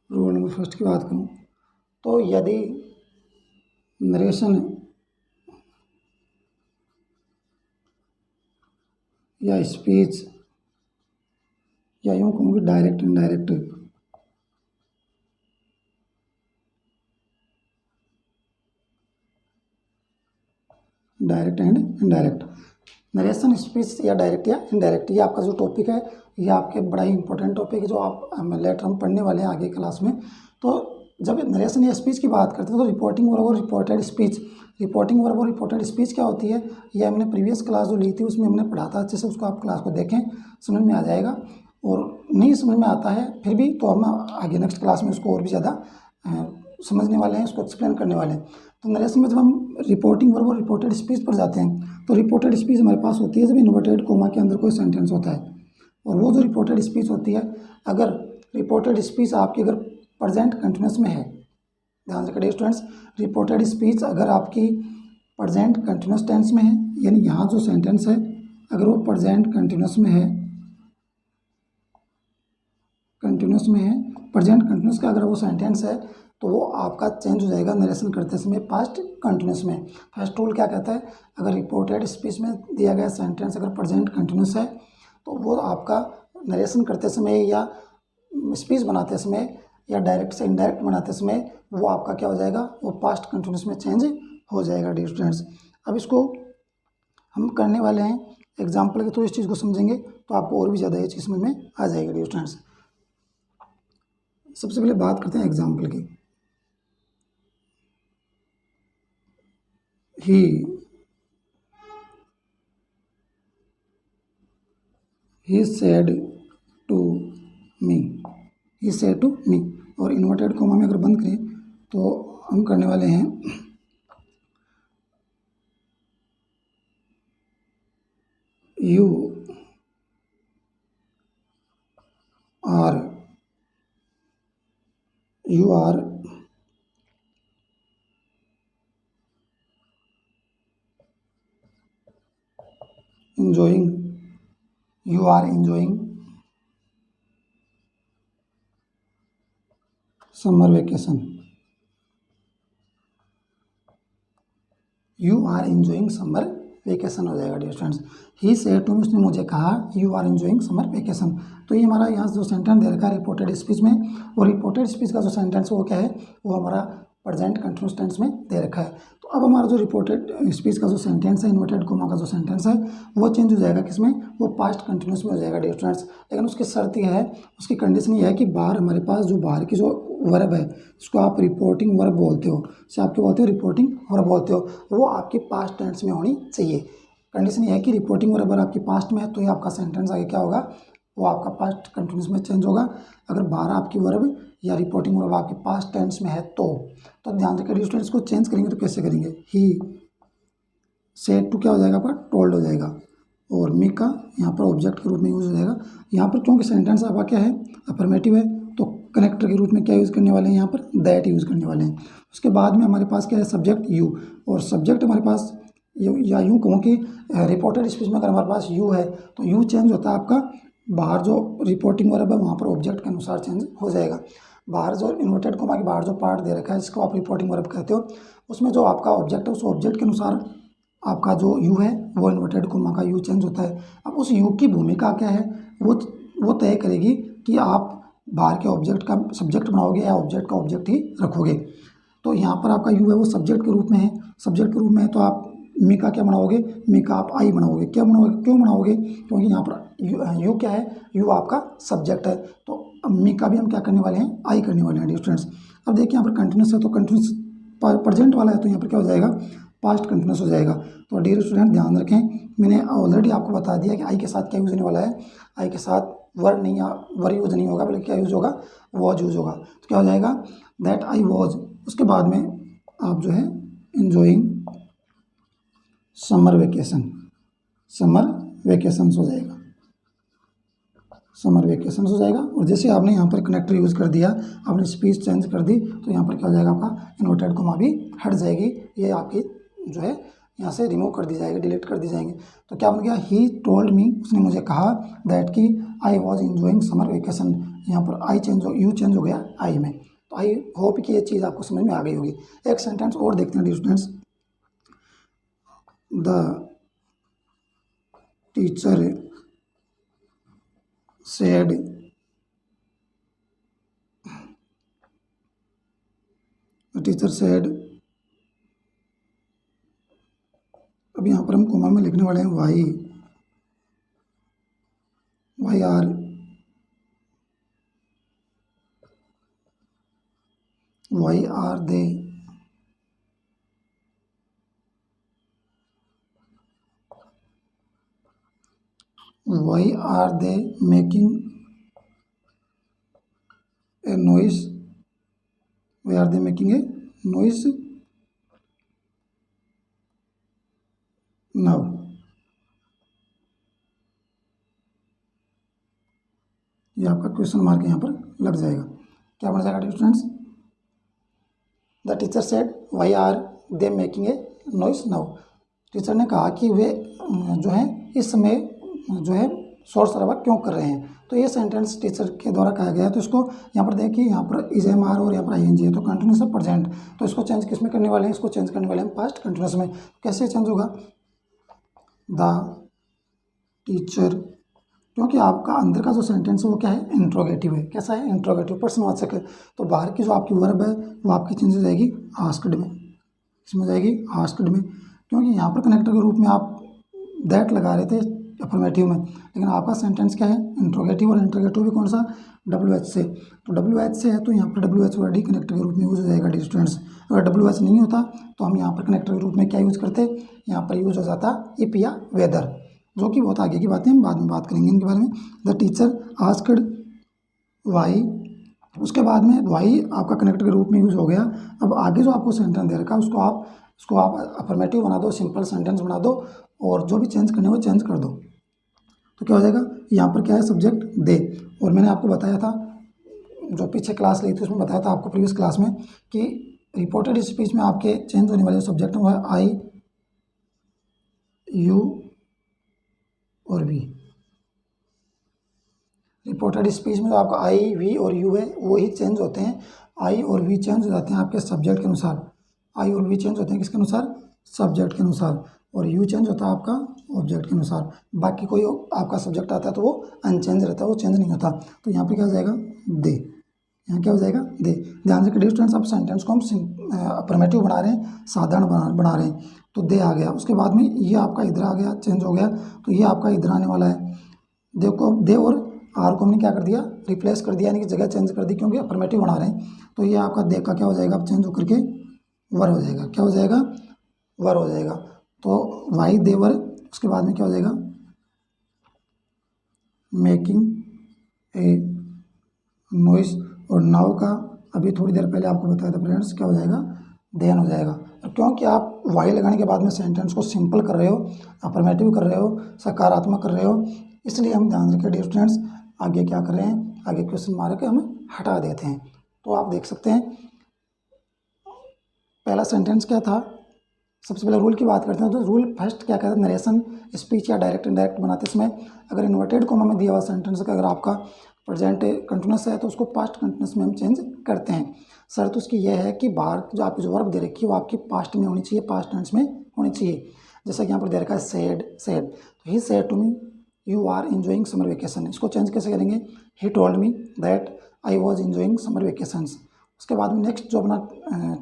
Speaker 1: रूल नंबर फर्स्ट की बात करूं तो यदि नरेशन या स्पीच या यूँ कहूँगी direct indirect direct and indirect, narration speech या डायरेक्ट या इनडायरेक्ट, ये आपका जो टॉपिक है ये आपके बड़ा ही इंपॉर्टेंट टॉपिक है जो आप लेटर हम पढ़ने वाले हैं आगे क्लास में। तो जब नरेशन या स्पीच की बात करते हैं तो रिपोर्टिंग वर्ब और रिपोर्टेड स्पीच, रिपोर्टिंग वर्ब और रिपोर्टेड स्पीच क्या होती है, ये हमने प्रीवियस क्लास जो ली थी उसमें हमने पढ़ा था अच्छे से, उसको आप क्लास को देखें समझ में आ जाएगा, और नहीं समझ में आता है फिर भी तो हम आगे नेक्स्ट क्लास में उसको और भी ज़्यादा समझने वाले हैं, उसको एक्सप्लेन करने वाले हैं। तो नरेशन में जब हम रिपोर्टिंग वर्ब और रिपोर्टेड स्पीच पर जाते हैं तो रिपोर्टेड स्पीच हमारे पास होती है जब इन्वर्टेड कोमा के अंदर कोई सेंटेंस होता है, और वो जो रिपोर्टेड स्पीच होती है, अगर रिपोर्टेड स्पीच आपकी अगर प्रेजेंट कंटिन्यूस में है, ध्यान रखिए स्टूडेंट्स, रिपोर्टेड स्पीच अगर आपकी प्रेजेंट कंटिन्यूस टेंस में है, यानी यहाँ जो सेंटेंस है अगर वो प्रेजेंट कंटिन्यूस में है, कंटिन्यूस में है, प्रेजेंट कंटिन्यूस का अगर वो सेंटेंस है तो वो आपका चेंज हो जाएगा नरेशन करते समय पास्ट कंटिन्यूस में। फर्स्ट रूल क्या कहता है, अगर रिपोर्टेड स्पीच में दिया गया सेंटेंस अगर प्रेजेंट कंटिन्यूस है तो वो आपका नरेशन करते समय या स्पीच बनाते समय या डायरेक्ट से इनडायरेक्ट बनाते समय वो आपका क्या हो जाएगा, वो पास्ट कंटिन्यूस में चेंज हो जाएगा डियर स्टूडेंट्स। अब इसको हम करने वाले हैं एग्जाम्पल के थ्रू, इस चीज़ को समझेंगे तो आपको और भी ज़्यादा ये चीज़ समझ में आ जाएगी डियर स्टूडेंट्स। सबसे पहले बात करते हैं एग्जाम्पल की। he said to me, he said to me, और इन्वर्टेड कोमा में अगर बंद करें तो हम करने वाले हैं you are enjoying summer vacation, you are enjoying summer vacation हो जाएगा dear students. He said to me, उसने मुझे कहा you are enjoying summer vacation. तो ये हमारा यहाँ जो सेंटेंस दे रखा है रिपोर्टेड स्पीच में, और रिपोर्टेड स्पीच का जो सेंटेंस वो क्या है, वो हमारा प्रेजेंट कंटिन्यूस टेंस में दे रखा है। तो अब हमारा जो रिपोर्टेड स्पीच का जो सेंटेंस है, इन्वर्टेड कोमा का जो सेंटेंस है, वो चेंज हो जाएगा किसमें, वो पास्ट कंटिन्यूस में हो जाएगा डियर स्टूडेंट्स। लेकिन उसकी शर्त यह है, उसकी कंडीशन ये है कि बाहर हमारे पास जो बाहर की जो वर्ब है, इसको आप रिपोर्टिंग वर्ब बोलते हो, इसे आप क्या बोलते हो, रिपोर्टिंग वर्ब बोलते हो, वो आपके पास्ट टेंस में होनी चाहिए। कंडीशन ये है कि रिपोर्टिंग वर्ब अगर आपकी पास्ट में है तो ये आपका सेंटेंस आगे क्या होगा, वो आपका पास्ट कंटिन्यूस में चेंज होगा। अगर बाहर आपकी वर्ब या रिपोर्टिंग वर्ब आपके पास्ट टेंस में है तो ध्यान रखिए स्टूडेंट्स, को चेंज करेंगे तो कैसे करेंगे, ही सेड टू क्या हो जाएगा आपका, टोल्ड हो जाएगा, और मी का यहाँ पर ऑब्जेक्ट के रूप में यूज़ हो जाएगा। यहाँ पर क्योंकि सेंटेंस आपका क्या है, अफर्मेटिव है, तो कनेक्टर के रूप में क्या यूज़ करने वाले हैं, यहाँ पर दैट यूज़ करने वाले हैं। उसके बाद में हमारे पास क्या है, सब्जेक्ट यू, और सब्जेक्ट हमारे पास या यूँ कहूँ कि रिपोर्टेड स्पीच में अगर हमारे पास यू है तो यू चेंज होता है आपका, बाहर जो रिपोर्टिंग वर्ब है वहाँ पर ऑब्जेक्ट के अनुसार चेंज हो जाएगा। बाहर जो इन्वर्टेड कोमा के बाहर जो पार्ट दे रखा है जिसको आप रिपोर्टिंग वर्ब कहते हो, उसमें जो आपका ऑब्जेक्ट है उस ऑब्जेक्ट के अनुसार आपका जो यू है वो इन्वर्टेड कोमा का यू चेंज होता है। अब उस यू की भूमिका क्या है, वो तय करेगी कि आप बाहर के ऑब्जेक्ट का सब्जेक्ट बनाओगे या ऑब्जेक्ट का ऑब्जेक्ट ही रखोगे। तो यहाँ पर आपका यू है वो सब्जेक्ट के रूप में है, सब्जेक्ट के रूप में है तो आप मी का क्या बनाओगे, मी का आप आई बनाओगे। क्या बनाओगे, क्यों बनाओगे, क्योंकि यहाँ पर यू क्या है, यू आपका सब्जेक्ट है, तो अब मी का भी हम क्या करने वाले हैं, आई करने वाले हैं डियर स्टूडेंट्स। अब देखिए यहाँ पर कंटिन्यूस है तो कंटिन्यूस प्रेजेंट वाला है तो यहाँ पर क्या हो जाएगा, पास्ट कंटिन्यूस हो जाएगा। तो डियर स्टूडेंट ध्यान रखें, मैंने ऑलरेडी आपको बता दिया कि आई के साथ क्या यूज़ होने वाला है, आई के साथ वर नहीं, वर यूज़ नहीं होगा बल्कि क्या यूज़ होगा, वॉज यूज़ होगा। तो क्या हो जाएगा, दैट आई वॉज। उसके बाद में आप जो है enjoying summer vacation, summer vacations हो जाएगा, समर वेकेशंस हो जाएगा। और जैसे आपने यहाँ पर कनेक्टर यूज़ कर दिया, आपने स्पीच चेंज कर दी, तो यहाँ पर क्या हो जाएगा, आपका इन्वर्टेड कोमा भी हट जाएगी, ये आपकी जो है यहाँ से रिमूव कर दी जाएगी, डिलीट कर दी जाएंगे। तो क्या बन गया, ही टोल्ड मी, उसने मुझे कहा, दैट कि I was enjoying summer vacation. यहाँ पर आई चेंज हो, यू चेंज हो गया आई में। तो आई होप कि ये चीज़ आपको समझ में आ गई होगी। एक सेंटेंस और देखते हैं dear students, the teacher said, the teacher said, अब यहाँ पर हम कोमा में लिखने वाले हैं why, why are they making a noise, why are they making a noise now. ये आपका क्वेश्चन मार्क यहाँ पर लग जाएगा। क्या बन जाएगा students, the teacher said why are they making a noise now. Teacher ने कहा कि वे जो है इस समय जो है शोर शराबा क्यों कर रहे हैं। तो ये सेंटेंस टीचर के द्वारा कहा गया है। तो इसको यहाँ पर देखिए, यहाँ पर इज एम आर और यहाँ पर आई एन जी है, तो कंटिन्यूस है प्रेजेंट, तो इसको चेंज किस में करने वाले हैं, इसको चेंज करने वाले हैं पास्ट कंटिन्यूस में। कैसे चेंज होगा, द टीचर, क्योंकि आपका अंदर का जो सेंटेंस है वो क्या है, इंट्रोगेटिव है। कैसा है, इंट्रोगेटिव, प्रश्नवाचक है। तो बाहर की जो आपकी वर्ब है वो आपकी चेंज हो जाएगी आस्क्ड में, इसमें हो जाएगी आस्क्ड में, क्योंकि यहाँ पर कनेक्टर के रूप में आप दैट लगा रहे थे अफर्मेटिव में, लेकिन आपका सेंटेंस क्या है, इंट्रोगेटिव, और इंट्रोगेटिव भी कौन सा, डब्ल्यू एच से। तो डब्ल्यू एच से है तो यहाँ पर डब्ल्यू एच वर्ड ही कनेक्टर के रूप में यूज़ हो जाएगा डियर स्टूडेंट्स। अगर डब्ल्यू एच नहीं होता तो हम यहाँ पर कनेक्टर के रूप में क्या यूज़ करते, यहाँ पर यूज़ हो जाता इफ या वेदर, जो कि बहुत आगे की बातें हम बाद में बात करेंगे इनके बारे में। द टीचर आस्क्ड वाई, उसके बाद में वाई आपका कनेक्टर के रूप में यूज़ हो गया। अब आगे जो आपको सेंटेंस दे रखा है उसको आप अफर्मेटिव बना दो, सिंपल सेंटेंस बना दो, और जो भी चेंज करने वो चेंज कर दो। तो क्या हो जाएगा, यहाँ पर क्या है, सब्जेक्ट दे। और मैंने आपको बताया था, जो पीछे क्लास ली थी उसमें बताया था आपको प्रीवियस क्लास में, कि रिपोर्टेड स्पीच में आपके चेंज होने वाले सब्जेक्ट हैं वो है आई, यू और वी। रिपोर्टेड स्पीच में जो आपका आई, वी और यू है वो ही चेंज होते हैं। आई और वी चेंज हो जाते हैं आपके सब्जेक्ट के अनुसार, आई और वी चेंज होते हैं किसके अनुसार, सब्जेक्ट के अनुसार। और यू चेंज होता है आपका ऑब्जेक्ट के अनुसार। बाकी कोई आपका सब्जेक्ट आता है तो वो अनचेंज रहता है, वो चेंज नहीं होता। तो यहाँ पे क्या हो जाएगा, दे, यहाँ क्या हो जाएगा, दे। ध्यान से डियर स्टूडेंट्स, अब सेंटेंस को हम अफर्मेटिव बना रहे हैं, साधारण बना रहे हैं। तो दे आ गया, उसके बाद में ये आपका इधर आ गया, चेंज हो गया, तो ये आपका इधर आने वाला है। देखो दे और आर को हमने क्या कर दिया, रिप्लेस कर दिया, यानी कि जगह चेंज कर दी, क्योंकि अफर्मेटिव बना रहे हैं। तो ये आपका दे का क्या हो जाएगा, अब चेंज होकर के वर हो जाएगा। क्या हो जाएगा, वर हो जाएगा। तो वाई देवर, उसके बाद में क्या हो जाएगा, मेकिंग ए नॉइस। और नाउ का अभी थोड़ी देर पहले आपको बताया था फ्रेंड्स, क्या हो जाएगा, देन हो जाएगा। तो क्योंकि आप वाई लगाने के बाद में सेंटेंस को सिंपल कर रहे हो, अफर्मेटिव कर रहे हो, सकारात्मक कर रहे हो, इसलिए हम ध्यान रखें डियर स्टूडेंट्स, आगे क्या कर रहे हैं, आगे क्वेश्चन मार्क हम हटा देते हैं। तो आप देख सकते हैं पहला सेंटेंस क्या था। सबसे पहले रूल की बात करते हैं। तो रूल फर्स्ट क्या कहता है, नरेशन स्पीच या डायरेक्ट इनडायरेक्ट बनाते समय अगर इन्वर्टेड कोमा में दिया हुआ सेंटेंस का अगर आपका प्रेजेंट कंटिन्यूस है तो उसको पास्ट कंटिन्यूस में हम चेंज करते हैं। शर्त उसकी यह है कि बाहर जो आपकी जो वर्ब दे रखी है वो आपकी पास्ट में होनी चाहिए, पास्ट टेंस में होनी चाहिए। जैसा कि यहाँ पर दे रखा है सेड, तो he said to me you are enjoying summer vacation. इसको चेंज कैसे करेंगे, he told me that I was enjoying summer vacations. उसके बाद में नेक्स्ट जो अपना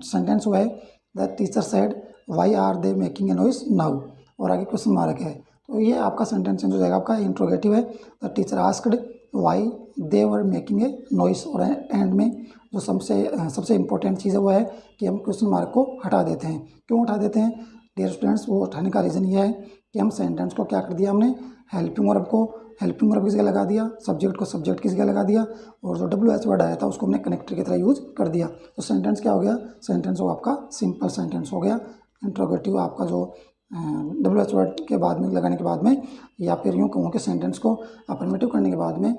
Speaker 1: सेंटेंस हुआ है, that teacher said why are they making a noise now, और आगे क्वेश्चन मार्क है। तो ये आपका सेंटेंस चेंज हो जाएगा। आपका इंट्रोगेटिव है, the teacher asked why they were making a noise, और एंड में जो सबसे इंपॉर्टेंट चीज़ है वो है कि हम क्वेश्चन मार्क को हटा देते हैं। क्यों हटा देते हैं डियर स्टूडेंट्स, वो हटाने का रीज़न ये है कि हम सेंटेंस को क्या कर दिया, हमने हेल्पिंग वर्ब को हेल्पिंग वर्ब की जगह लगा दिया, सब्जेक्ट को सब्जेक्ट की जगह लगा दिया, और जो डब्ल्यू एस वर्ड आया था उसको हमने कनेक्टर की तरह यूज कर दिया। तो सेंटेंस क्या हो गया, सेंटेंस वो आपका सिंपल सेंटेंस हो गया। इंट्रोगेटिव आपका जो डब्ल्यू एस वर्ड के बाद में लगाने के बाद में, या फिर यूँ कहूँ कि सेंटेंस को अफर्मेटिव करने के बाद में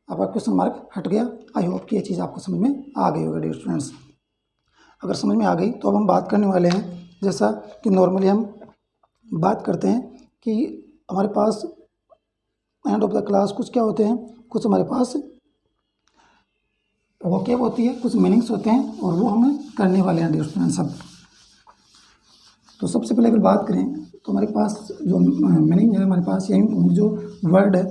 Speaker 1: आपका क्वेश्चन मार्क हट गया। आई होप कि ये चीज़ आपको समझ में आ गई होगी डियर स्टूडेंट्स। अगर समझ में आ गई तो अब हम बात करने वाले हैं, जैसा कि नॉर्मली हम बात करते हैं कि हमारे पास एंड ऑफ द क्लास कुछ क्या होते हैं, कुछ हमारे पास वोकेब होती है, कुछ मीनिंग्स होते हैं, और वो हमें करने वाले हैं डियर स्टूडेंट्स सब। तो सबसे पहले अगर बात करें तो हमारे पास जो मीनिंग है, हमारे पास यही जो वर्ड है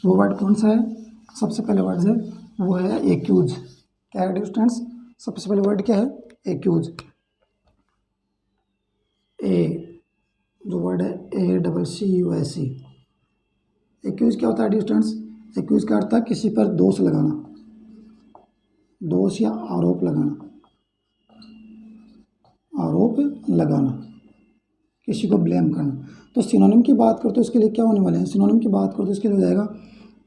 Speaker 1: वो वर्ड कौन सा है, सबसे पहले वर्ड है वो है एक्यूज। क्या है डियर स्टूडेंट्स, सबसे पहले वर्ड क्या है, एक्यूज। ए जो वर्ड है ACCUS। एक्यूज क्या होता है डियर स्टूडेंट्स, एक्यूज का अर्थ है किसी पर दोष लगाना, दोष या आरोप लगाना, आरोप लगाना, किसी को ब्लेम करना। तो सिनोनिम की बात करो तो इसके लिए क्या होने वाले हैं, सिनोनिम की बात करो तो इसके लिए हो जाएगा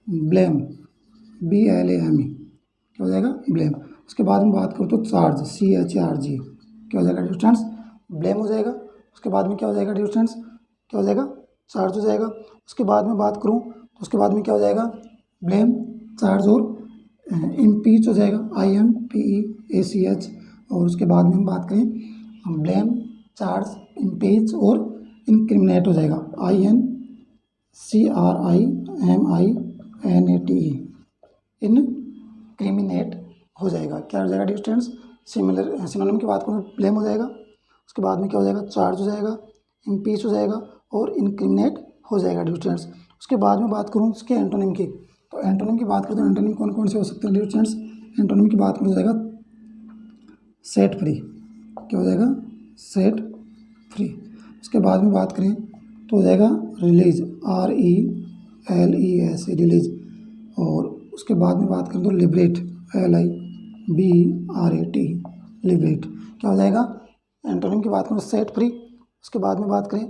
Speaker 1: ब्लेम, BLAME, क्या हो जाएगा, ब्लेम। उसके बाद में बात करो तो चार्ज, CHARG, क्या हो जाएगा डियर स्टूडेंट्स, ब्लेम हो जाएगा। उसके बाद में क्या हो जाएगा डियर स्टूडेंट्स, क्या हो जाएगा, चार्ज हो जाएगा। उसके बाद में बात करूँ तो उसके बाद में क्या हो जाएगा, ब्लेम, चार्ज और इम्पीच हो जाएगा, IMPEACH। और उसके बाद में हम बात करें ब्लेम, चार्ज, इम्पीच और इनक्रिमिनेट हो जाएगा, INCRIMINATE, इनक्रिमिनेट हो जाएगा। क्या हो जाएगा डियर स्टूडेंट्स, सिमिलर सिनोनिम की बात करूँ ब्लेम हो जाएगा, उसके बाद में क्या हो जाएगा, चार्ज हो जाएगा, इम्पीच हो जाएगा और इनक्रिमिनेट हो जाएगा डियर स्टूडेंट्स। उसके बाद में बात करूँ उसके एंटोनिम की, तो एंटोनिम की बात करूँ तो एंटोनिम कौन कौन से हो सकते हैं डियर स्टूडेंट्स, एंटोनिम की बात करूँ हो जाएगा सेट फ्री, क्या हो जाएगा, सेट फ्री। उसके बाद में बात करें तो हो जाएगा रिलीज, RELES, रिलीज। और उसके बाद में बात करें तो लिबरेट, LIBRAT, लिबरेट। क्या हो जाएगा, एंटोनिम की बात करें सेट फ्री, उसके बाद में बात करें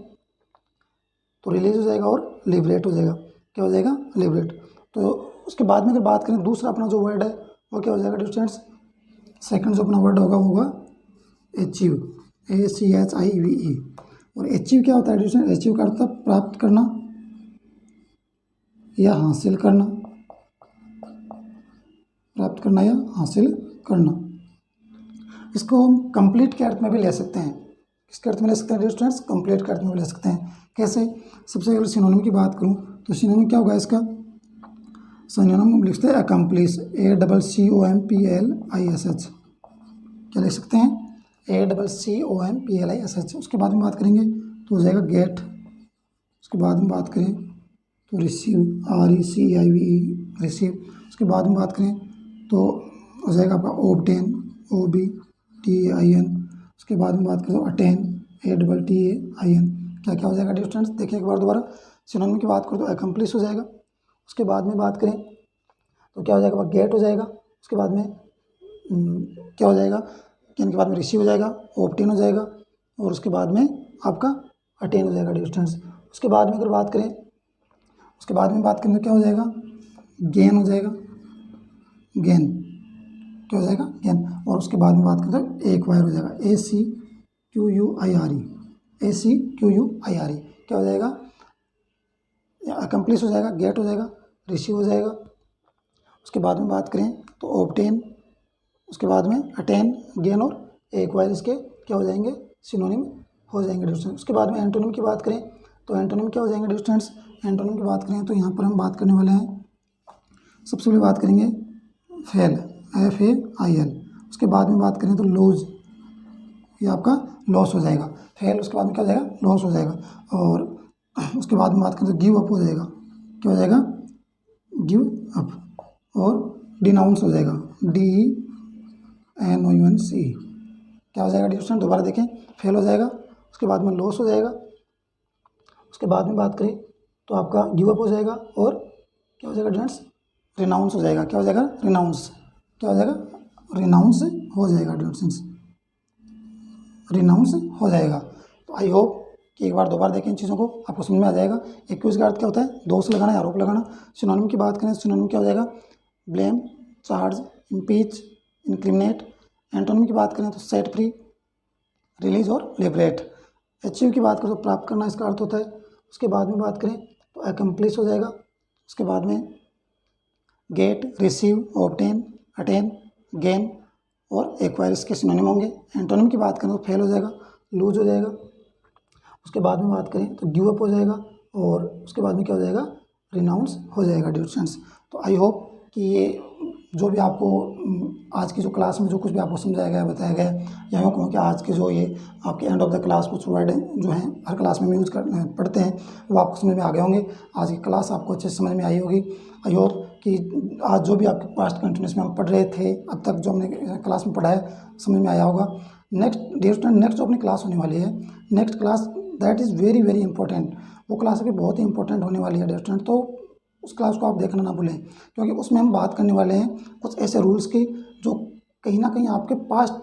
Speaker 1: तो रिलीज हो जाएगा और लिबरेट हो जाएगा। क्या हो जाएगा, लिबरेट। तो उसके बाद में अगर बात करें दूसरा अपना जो वर्ड है वो क्या हो जाएगा डियर स्टूडेंट्स, सेकंड जो अपना वर्ड होगा अचीव, ACHIVE। और अचीव क्या होता है डियर स्टूडेंट्स, अचीव का अर्थ प्राप्त करना या हासिल करना, प्राप्त करना या हासिल करना। इसको हम कंप्लीट के अर्थ में भी ले सकते हैं। किसके अर्थ में ले सकते हैं डियर स्टूडेंट्स, कंप्लीट के अर्थ में भी ले सकते हैं। कैसे, सबसे अगर सिनोनिम की बात करूं तो सिनोनिम क्या होगा इसका, सिनोनिम हम लिखते हैं अकम्प्लिश, ACCOMPLISH, क्या लिख सकते हैं, ACCOMPLISH। उसके बाद में बात करेंगे तो हो जाएगा गेट, उसके बाद में बात करें तो रिसीव, RECIVE रिसीव। उसके बाद में बात करें तो हो जाएगा आपका ऑब्टेन, OBTAIN। उसके बाद में बात करें तो अटेन, ATTAIN। क्या क्या हो जाएगा डियर स्टूडेंट्स, देखिए एक बार दोबारा। सिनोनिम की बात करें तो अकम्प्लिश हो जाएगा। उसके बाद में बात करें तो क्या हो जाएगा, गेट हो जाएगा। उसके बाद में क्या हो जाएगा, गेन के बाद में रिसीव हो जाएगा, ऑब्टेन हो जाएगा, और उसके बाद में आपका अटेन हो जाएगा डियर स्टूडेंट्स। उसके बाद में अगर बात करें, उसके बाद में बात करें तो क्या हो जाएगा, गेन हो जाएगा, गेन क्या हो जाएगा, गेन। और उसके बाद में बात करें तो एक्वायर हो जाएगा, ACQUIRE क्या हो जाएगा, अकम्प्लिश हो जाएगा, गेट हो जाएगा, रिसीव हो जाएगा। उसके बाद में बात करें तो ऑब्टेन, उसके बाद में अटेन, गेन और एक्वायर इसके क्या हो जाएंगे, सिनोनिम हो जाएंगे डियर स्टूडेंट्स। उसके बाद में एंटोनिम की बात करें तो एंटोनिम क्या हो जाएंगे डियर स्टूडेंट्स। एंटोनिम की बात करें तो यहाँ पर हम बात करने वाले हैं, सबसे पहले बात करेंगे फेल, FAIL। उसके बाद में बात करें तो लूज, ये आपका लॉस हो जाएगा, फेल। उसके बाद में क्या हो जाएगा, लॉस हो जाएगा। और उसके बाद में बात करें तो गिव अप हो जाएगा, क्या हो जाएगा, गिव अप। और डिनाउंस हो जाएगा, DENOUNCE क्या हो जाएगा डियर स्टूडेंट, दोबारा देखें, फेल हो जाएगा। उसके बाद में लॉस हो जाएगा। उसके बाद में बात करें तो आपका गिव अप हो जाएगा, और क्या हो जाएगा स्टूडेंट्स, रिनाउंस हो जाएगा, क्या हो जाएगा, रिनाउंस, क्या हो जाएगा, रिनाउंस हो जाएगा स्टूडेंट्स, रिनाउंस हो जाएगा। तो आई होप कि एक बार दोबारा देखें इन चीज़ों को, आपको समझ में आ जाएगा। एक्यूज का अर्थ क्या होता है, दोष लगाना या आरोप लगाना। सिनोनिम की बात करें, सिनोनिम क्या हो जाएगा, blame, charge, impeach, incriminate. Antonym की बात करें तो सेट फ्री, रिलीज और लिबरेट। अचीव की बात करें तो प्राप्त करना इसका अर्थ होता है। उसके बाद में बात करें तो अकम्प्लिश हो जाएगा। उसके बाद में get, receive, obtain, attain, gain और एक्वायर इसके सिनोनिम होंगे। एंटोनिम की बात करें तो फेल हो जाएगा, लूज हो जाएगा। उसके बाद में बात करें तो गिव अप हो जाएगा, और उसके बाद में क्या हो जाएगा, रिनाउंस हो जाएगा डियर स्टूडेंट्स। तो आई होप कि ये जो भी आपको आज की जो क्लास में जो कुछ भी आपको समझाया गया, बताया गया, या यूँ कहूँ कि आज के जो ये आपके एंड ऑफ द क्लास कुछ वर्ड जो हैं हर क्लास में यूज़ पढ़ते हैं, वो आपको समझ में आ गए होंगे। आज की क्लास आपको अच्छे से समझ में आई होगी। आई होप कि आज जो भी आपके पास्ट कंटिन्यूस में हम पढ़ रहे थे, अब तक जो हमने क्लास में पढ़ा है, समझ में आया होगा। नेक्स्ट डियर स्टूडेंट, नेक्स्ट जो अपनी क्लास होने वाली है, next class that is very very important, वो क्लास अभी बहुत ही इंपॉर्टेंट होने वाली है डियर स्टूडेंट। तो उस क्लास को आप देखना ना भूलें, क्योंकि उसमें हम बात करने वाले हैं कुछ ऐसे रूल्स की जो कहीं ना कहीं आपके पास्ट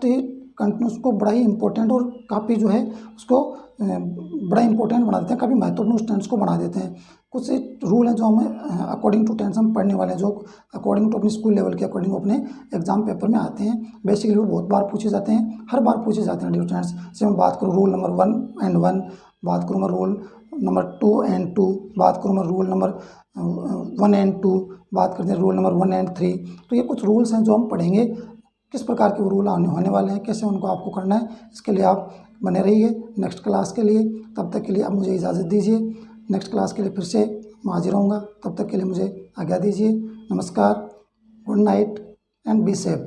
Speaker 1: कंटिन्यूस को बड़ा ही इंपॉर्टेंट और काफ़ी जो है उसको बड़ा इंपॉर्टेंट बना देते हैं, काफ़ी महत्वपूर्ण टेंस को बना देते हैं। कुछ रूल हैं जो हमें अकॉर्डिंग टू टेंस हम पढ़ने वाले हैं, जो अकॉर्डिंग टू अपनी स्कूल लेवल के अकॉर्डिंग अपने एग्जाम पेपर में आते हैं। बेसिकली रूल बहुत बार पूछे जाते हैं, हर बार पूछे जाते हैं डियर स्टूडेंट्स। जैसे मैं बात करूँ रूल नंबर 1 and 1, बात करूँ मैं रूल नंबर 2 and 2, बात करूँ मैं रूल नंबर 1 and 2, बात करते हैं रूल नंबर 1 and 3। तो ये कुछ रूल्स हैं जो हम पढ़ेंगे, किस प्रकार के वो रूल होने वाले हैं, कैसे उनको आपको करना है, इसके लिए आप बने रहिए नेक्स्ट क्लास के लिए। तब तक के लिए आप मुझे इजाज़त दीजिए, नेक्स्ट क्लास के लिए फिर से मैं हाजिर रहूँगा। तब तक के लिए मुझे आज्ञा दीजिए। नमस्कार, good night and be safe.